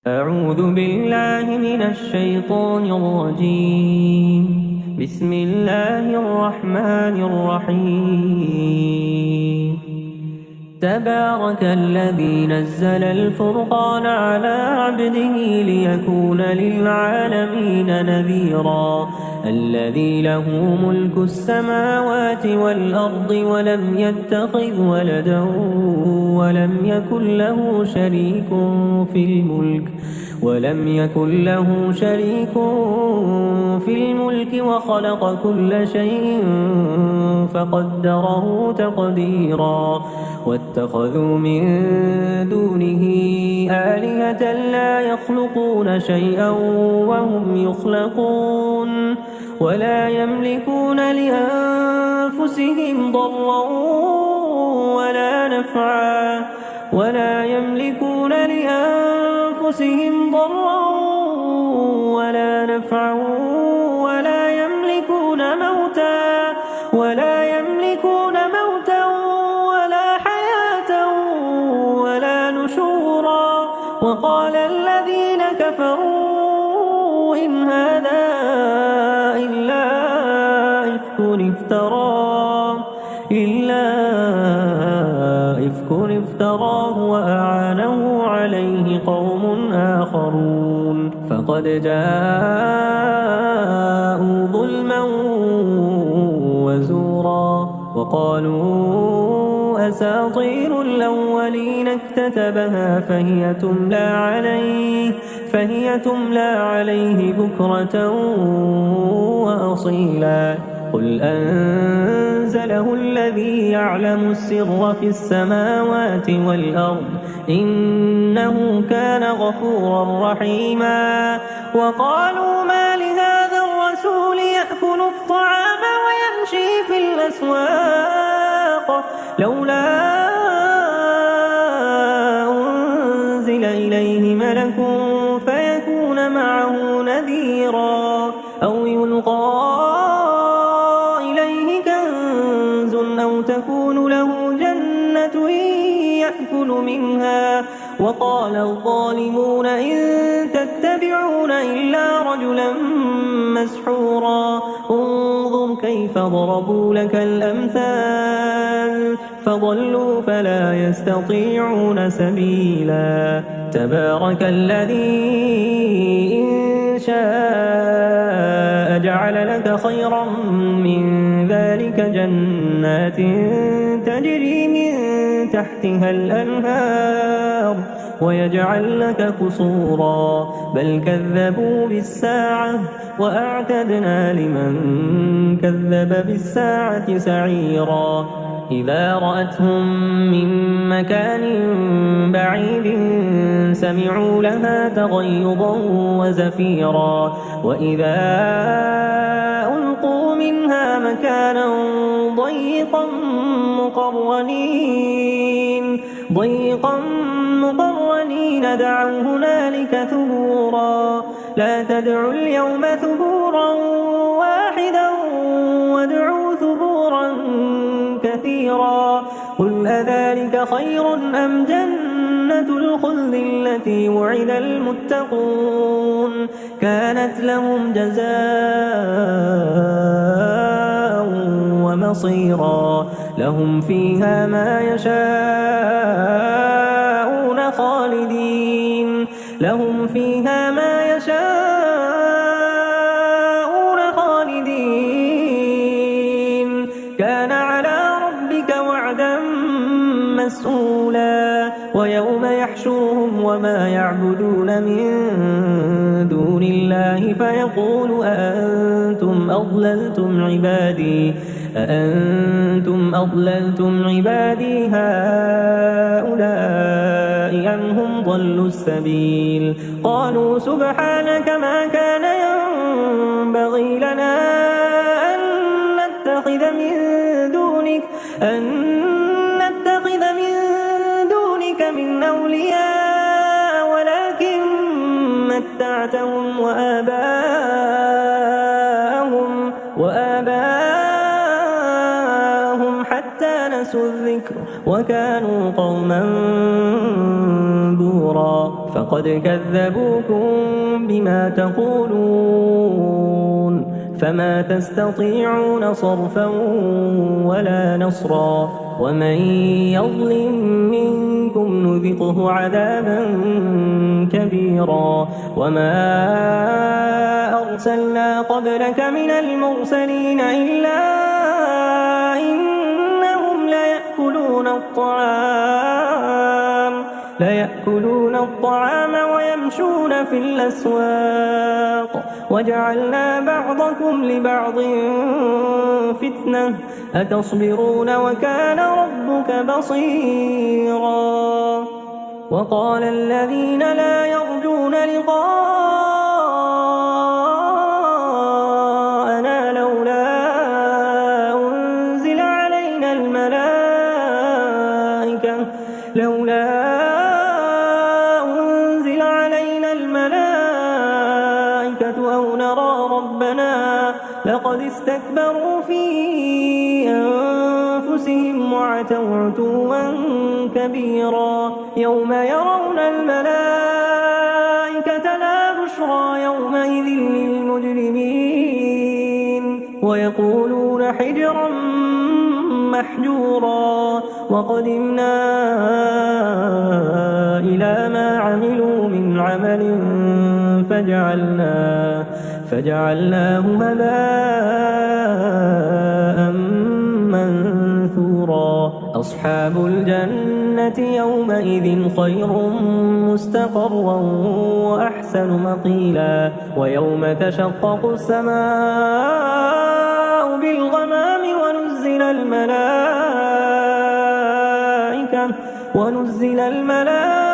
أعوذ بالله من الشيطان الرجيم. بسم الله الرحمن الرحيم. تبارك الذي نزل الفرقان على عبده ليكون للعالمين نذيرا. الذي له ملك السماوات والأرض ولم يتخذ ولدا ولم يكن له شريك في الملك وخلق كل شيء فقدره تقديرا. واتخذوا من دونه آلهة لا يخلقون شيئا وهم يخلقون ولا يملكون لأنفسهم ضرا ولا نفعا ولا يملكون موتا ولا حياة ولا نشورا. وقال الذين كفروا إن هذا إلا إفك افتراه وأعانه عليه قوم آخرون فقد جاءوا ظلما وزورا. وقالوا أساطير الأولين اكتتبها فهي تملى عليه بكرة وأصيلا. قل أنزله الذي يعلم السر في السماوات والأرض إنه كان غفورا رحيما. وقالوا ما لهذا الرسول يأكل الطعام ويمشي في الأسواق لولا أنزل إليه ملك فيكون معه نذيرا أو يلقى أو تكون له جنة يأكل منها. وقال الظالمون إن تتبعون إلا رجلا مسحورا. انظر كيف ضربوا لك الأمثال فضلوا فلا يستطيعون سبيلا. تبارك الذي إن شاء جعل لك خيرا من ذلك جنات تجري من تحتها الأنهار ويجعل لك قصورا بل كذبوا بالساعة وأعتدنا لمن كذب بالساعة سعيرا. إذا رأتهم من مكان بعيد سمعوا لها تغيظا وزفيرا. وإذا ألقوا منها مكانا ضيقا مقرنين دعوا هنالك ثبورا. لا تدعوا اليوم ثبورا واحدا وادعوا ثبورا كثيرا. قل أذلك خير أم جنة الخلد التي وعد المتقون كانت لهم جزاء ومصيرا. لهم فيها ما يشاءون خالدين كان على ربك وعدا مسئولا. ويوم يحشرهم وما يعبدون من دون الله فيقول أأنتم أضللتم عبادي هؤلاء أم هم ضلوا السبيل. قالوا سبحانك ما كان ينبغي لنا أن نتخذ من دونك من أولياء ولكن متعتهم وآباءهم حتى نسوا الذكر وكانوا قوما بورا. فقد كذبوكم بما تقولون فما تستطيعون صرفا ولا نصرا ومن يظلم منكم نذقه عذابا كبيرا وما أرسلنا قبلك من المرسلين إلا إنهم ليأكلون الطعام ويمشون في الأسواق وجعلنا بعضكم لبعض فتنة أتصبرون وكان ربك بصيرا وقال الذين لا يرجون لقاءنا لولا أنزل علينا الملائكة أو نرى ربنا لقد استكبروا في أنفسهم وعتوا عتوا كبيرا يوم يرون الملائكة لا بشرى يومئذ للمجرمين ويقولون حجرا محجورا وقدمنا إلى ما عملوا من عمل فجعلناه هباء منثورا أصحاب الجنة يومئذ خير مستقرا وأحسن مقيلا ويوم تشقق السماء بالغمام ونزل الملائكة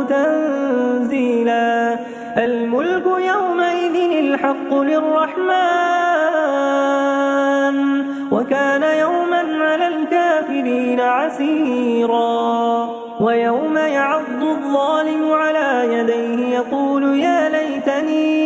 تنزيلا الملك يومئذ الحق للرحمن وكان يوما على الكافرين عسيرا ويوم يعض الظالم على يديه يقول يا ليتني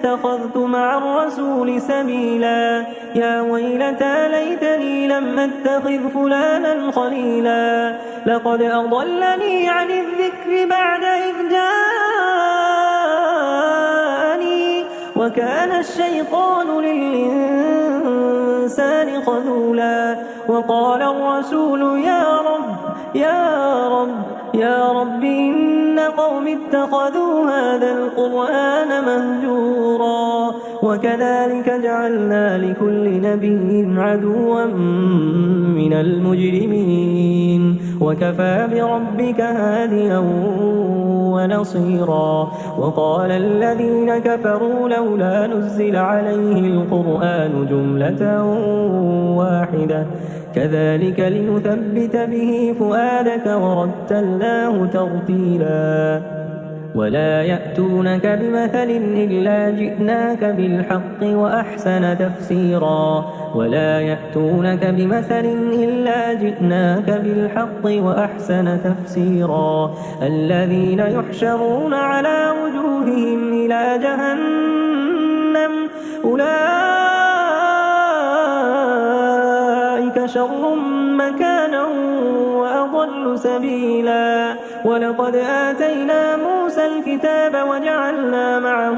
اتخذت مع الرسول سبيلا يا ويلتى ليتني لم أتخذ فلانا خليلا لقد أضلني عن الذكر بعد إذ جاءني وكان الشيطان للإنسان خذولا وقال الرسول يا رب إن قوم اتخذوا هذا القرآن مهجورا وكذلك جعلنا لكل نبي عدوا من المجرمين وكفى بربك هاديا ونصيرا وقال الذين كفروا لولا نزل عليه القرآن جملة واحدة كذلك لنثبت به فؤادك ورتلناه ترتيلا ولا يأتونك بمثل إلا جئناك بالحق وأحسن تفسيرا الذين يحشرون على وجوههم إلى جهنم أولئك شر مكانا وأضل سبيلا ولقد آتينا موسى الكتاب وجعلنا معه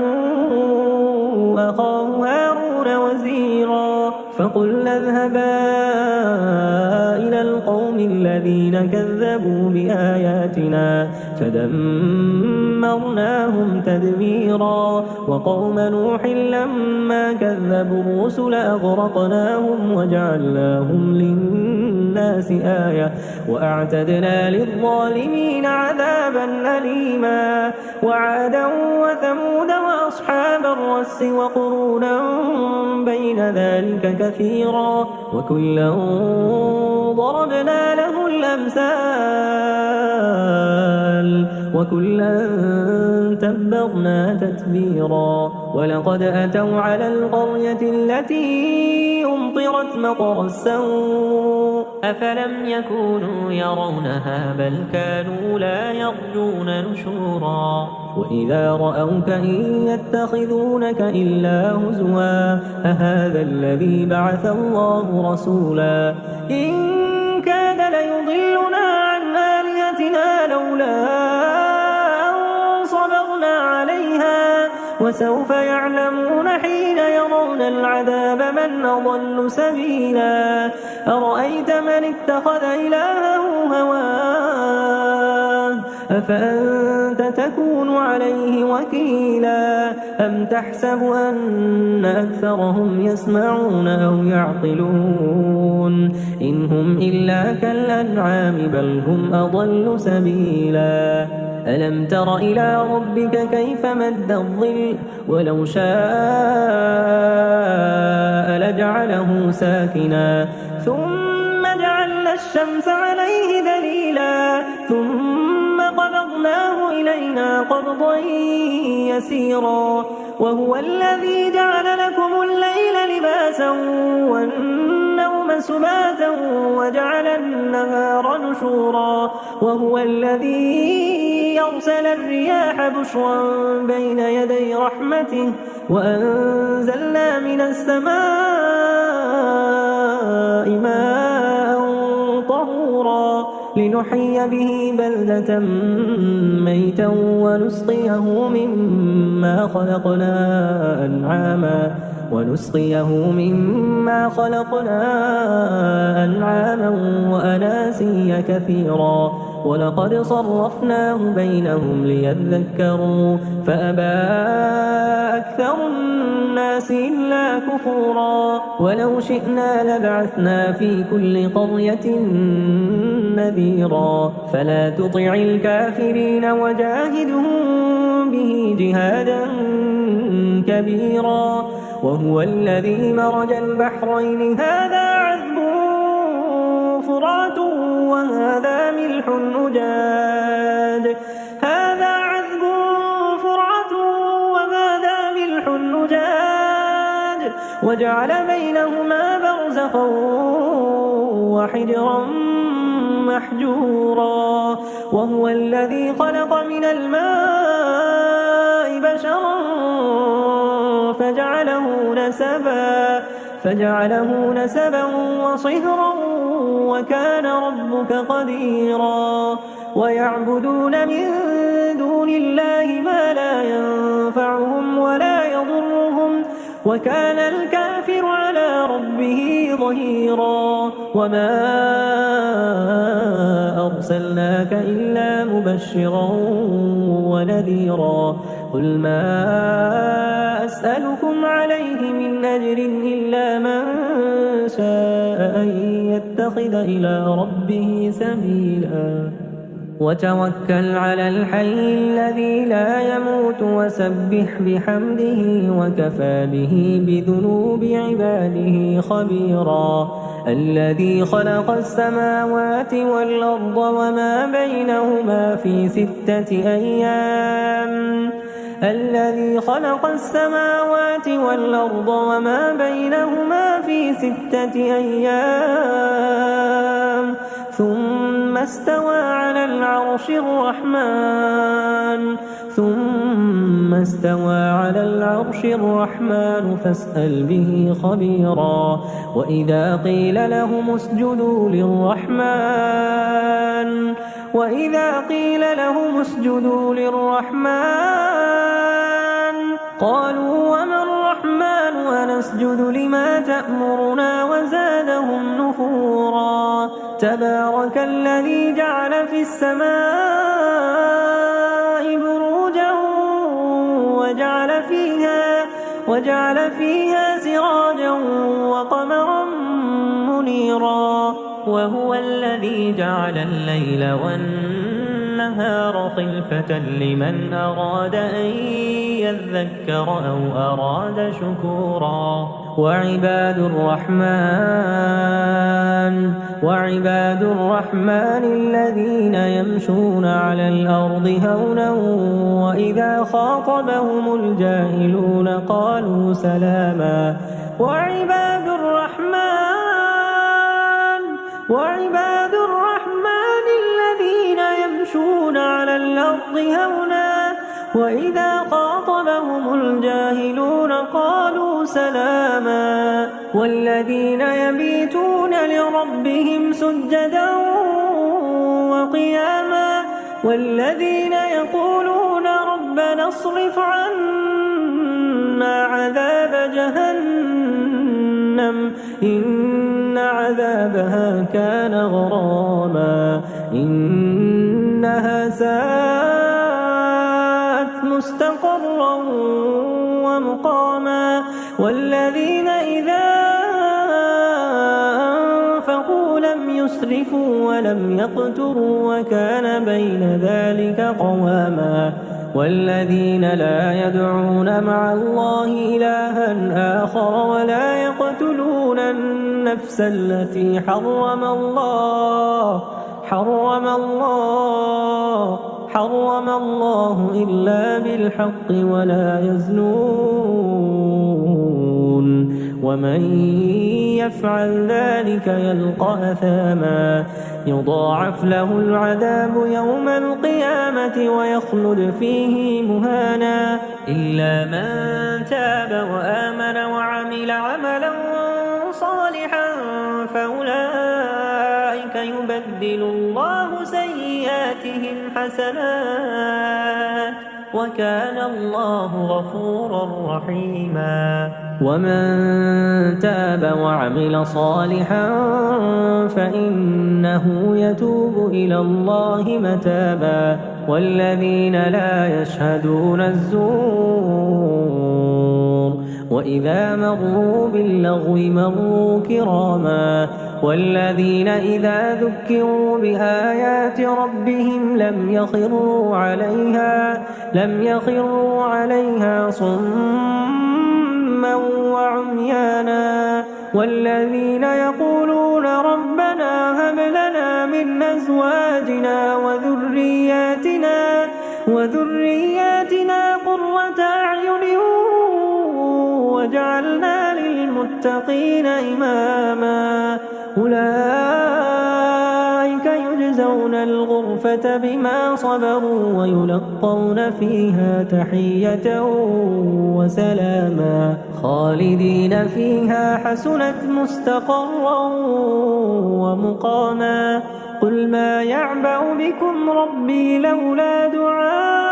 أخاه هارون وزيرا فقلنا اذهبا إلى القوم الذين كذبوا بآياتنا فدمرناهم تدميرا وقوم نوح لما كذبوا الرسل أغرقناهم وجعلناهم للناس آية وأعتدنا للظالمين عذابا أليما وعادا وثمود وأصحاب الرس وقرونا بين ذلك كثيرا وكلا ضربنا له الأمثال وكلا تبرنا تتبيرا ولقد أتوا على القرية التي أمطرت مطر السوء أفلم يكونوا يرونها بل كانوا لا يرجون نشورا وإذا رأوك إن يتخذونك إلا هزوا أهذا الذي بعث الله رسولا إن كاد ليضل يضلنا عن آلهتنا لولا أن صبرنا عليها وسوف يعلمون حين يرون العذاب من أضل سبيلا أرأيت من اتخذ إلهه هواه أفأنت تكون عليه وكيلا أم تحسب أن أكثرهم يسمعون أو يعقلون إن هم إلا كالأنعام بل هم أضل سبيلا ألم تر إلى ربك كيف مد الظل ولو شاء لجعله ساكنا ثم جعلنا الشمس عليه دليلا ثم قبضناه إلينا قبضا يسيرا وهو الذي جعل لكم الليل لباسا والنوم سباتا وجعل النهار نشورا وهو الذي يرسل الرياح بشرا بين يدي رحمته وأنزلنا من السماء ماء طهورا لنحيي به بلدة ميتا ونسقيه مما خلقنا أنعاما وأناسيا كثيرا ولقد صرفناه بينهم ليذكروا فأبى أكثر الناس إلا كفورا ولو شئنا لبعثنا في كل قرية نذيرا فلا تطع الكافرين وجاهدهم به جهادا كبيرا وهو الذي مرج البحرين هذا عذب فرات وهذا ملح أجاج وجعل بينهما برزخا وحجرا محجورا وهو الذي خلق من الماء بشرا فجعله نسبا وصهرا وكان ربك قديرا ويعبدون من دون الله ما لا ينفعهم ولا يضرهم وكان الكافر على ربه ظهيرا وما أرسلناك إلا مبشرا ونذيرا قل ما أسألكم عليه من أجر إلا من شاء أن يتخذ إلى ربه سبيلا وتوكل على الحي الذي لا يموت وسبح بحمده وكفى به بذنوب عباده خبيرا الذي خلق السماوات والأرض وما بينهما في 6 أيام ثم استوى على العرش الرحمن فاسأل به خبيرا وإذا قيل لهم اسجدوا للرحمن قالوا وما الرحمن ونسجد لما تأمرنا وزادهم نفورا تبارك الذي جعل في السماء بروجا وجعل فيها سراجا وقمرا منيرا وهو الذي جعل الليل والنهار خلفة لمن أراد أن يذكر أو أراد شكورا وعباد الرحمن الذين يمشون على الأرض هونا وإذا خاطبهم الجاهلون قالوا سلاما وعباد الرحمن الذين يمشون على الأرض هونا وإذا خاطبهم الجاهلون قالوا سلاما والذين يبيتون لربهم سجدا قياما والذين يقولون ربنا اصرف عنا عذاب جهنم إن عذابها كان غراما إنها ساءت مستقرا ومقاما والذين إذا أنفقوا لم يسرفوا ولم يقتروا وكان بين ذلك قواما والذين لا يدعون مع الله إلها آخر ولا يقتلون النفس التي حرم الله إلا بالحق ولا يزنون ومن يفعل ذلك يلقى أثاما يضاعف له العذاب يوم القيامة ويخلد فيه مهانا إلا من تاب وآمن وعمل عملا صالحا فأولئك يبدل الله سيئاتهم حسنات وكان الله غفورا رحيما ومن تاب وعمل صالحا فإنه يتوب إلى الله متابا والذين لا يشهدون الزور وإذا مروا باللغو مروا كراما والذين إذا ذكروا بآيات ربهم لم يخروا عليها صما وعميانا والذين يقولون ربنا هب لنا من أزواجنا وذرياتنا قرة أعين وجعلنا للمتقين إماما أولئك يجزون الغرفة بما صبروا ويلقون فيها تحية وسلاما خالدين فيها حسنت مستقرا ومقاما قل ما يعبأ بكم ربي لولا دعاؤكم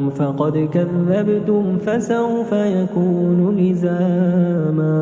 فقد كذبتم فسوف يكون لزاما